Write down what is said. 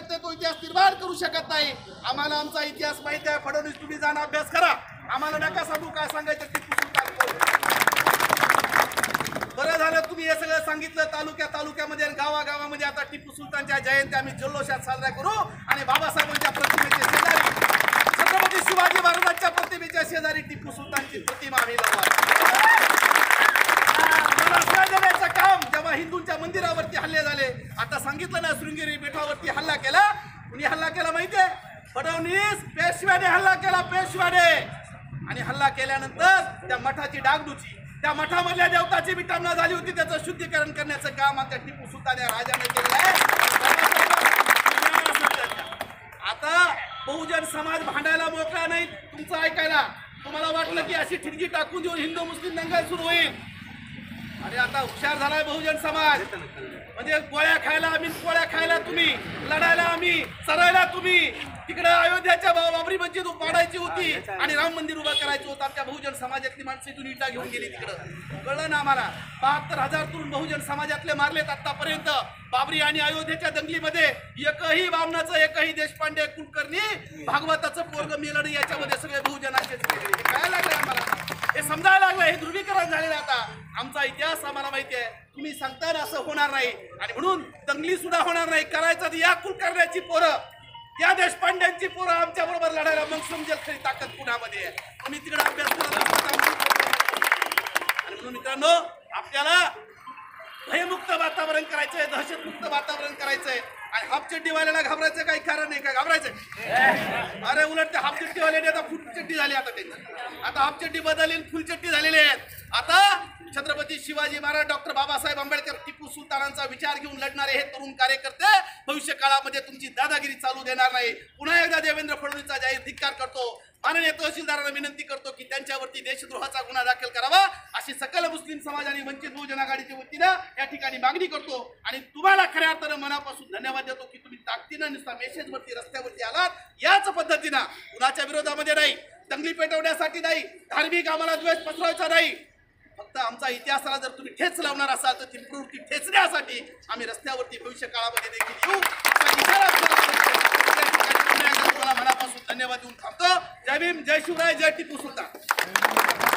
प्रयत्न तो इतिहास निर्माण करू शकत नाही। आम्हाला आमचा इतिहास माहिती आहे। फडणवीस तुम्ही जाणं अभ्यास करा, आम्हाला नका सांगू काय सांगायचं टिपू सुलतान। बरं झालं तुम्ही हे सगळं सांगितलं। तालुक्यामध्ये आणि गावागावामध्ये आता टिपू सुलतानच्या जयंती आम्ही जल्लोषात साजरा करू आणि बाबासाहेबांच्या प्रतिमेच्या शेजारी छत्रपती शिवाजी महाराजांच्या प्रतिमेच्या शेजारी टिपू सुलतानची प्रतिमा आम्ही देण्याचं काम। जेव्हा हिंदूंच्या मंदिरावरती हल्ले झाले, आता सांगितलं ना शृंगेरी बेटावरती हल्ला केला, कुणी हल्ला केला माहितीये? फडणवीस पेशव्याने हल्ला केला, पेशव्याने। आणि हल्ला केल्यानंतर त्या मठाची डागडुची, त्या मठामधल्या देवताची विटंबना झाली होती, त्याचं शुद्धीकरण करण्याचं काम आमच्या टिपू सुलतान या राजाने केलं आहे। आता बहुजन समाज भांडायला मोकळा नाही तुमचं ऐकायला। तुम्हाला वाटलं की अशी ठिणगी टाकून देऊन हिंदू मुस्लिम दंगल सुरू होईल, अरे आता हुशार झालाय बहुजन समाज। म्हणजे गोळ्या खायला आम्ही, पोळ्या खायला तुम्ही, लढायला आम्ही, चरायला तुम्ही। तिकडे अयोध्याच्या बाबरी मस्जिद पाडायची होती आणि राम मंदिर उभं करायचं होतं, आमच्या बहुजन समाजातली माणसं इथून इटा घेऊन गेली तिकडं। कळलं ना आम्हाला? 72,000 तरुण बहुजन समाजातले मारलेत आतापर्यंत बाबरी आणि अयोध्येच्या दंगलीमध्ये। एकही बामणाचं, एकही देशपांडे, कुलकर्णी, भागवताचं पोरग मेलं नाही, याच्यामध्ये सगळे बहुजनाचे हे कळायला लागले आम्हाला, हे समजायला लागलं, हे ध्रुवीकरण झालेलं आता। आमचा इतिहास आम्हाला माहिती आहे, तुम्ही सांगता ना असं होणार नाही आणि म्हणून दंगली सुद्धा होणार नाही। करायचं या कुलकर्ण्याची पोरं, या देशपांड्यांची पोरं आमच्या बरोबर लढायला, मग समजेल खरी ताकद पुण्यामध्ये आहे। तुम्ही तिकडे अभ्यास करा। आणि म्हणून मित्रांनो, आपल्याला भयमुक्त वातावरण करायचंय, दहशतमुक्त वातावरण करायचंय। आणि हाफचड्डीवाल्याला घाबरायचं काही कारण नाही का? घाबरायचं? अरे उलट ते हाफचड्डीवाल्याने आता फुलचड्डी झाली, आता त्यांची आता हाफचड्डी बदलली, फुलचड्डी झालेली आहेत। आता छत्रपती शिवाजी महाराज, डॉक्टर बाबासाहेब आंबेडकर, टिपू सुलतानांचा विचार घेऊन लढणारे हे तरुण कार्यकर्ते भविष्य काळामध्ये तुमची दादागिरी चालू देणार नाही। पुन्हा एकदा देवेंद्र फडणवीसचा जाहीर धिक्कार करतो। माननीय तहसीलदारांना विनंती करतो की त्यांच्यावरती देशद्रोहाचा गुन्हा दाखल करावा, अशी सकल मुस्लिम समाज आणि वंचित बहुजन आघाडीच्या वतीनं या ठिकाणी मागणी करतो। आणि तुम्हाला खऱ्या अर्थानं मनापासून धन्यवाद देतो की तुम्ही ताकदीनं नुसता मेसेजवरती, रस्त्यावरती आलात, याच पद्धतीनं कुणाच्या विरोधामध्ये नाही, दंगली पेटवण्यासाठी नाही, धार्मिक आम्हाला द्वेष पसरवायचा नाही। फक्त आमचा इतिहासाला जर तुम्ही ठेच लावणार असाल तर ती प्रवृत्ती ठेचण्यासाठी आम्ही रस्त्यावरती भविष्य काळामध्ये देखील येऊ, असा इशारा तुम्हाला मनापासून धन्यवाद देऊन थांबतो। जय भीम, जय शिवराय, जय टिपू सुलतान।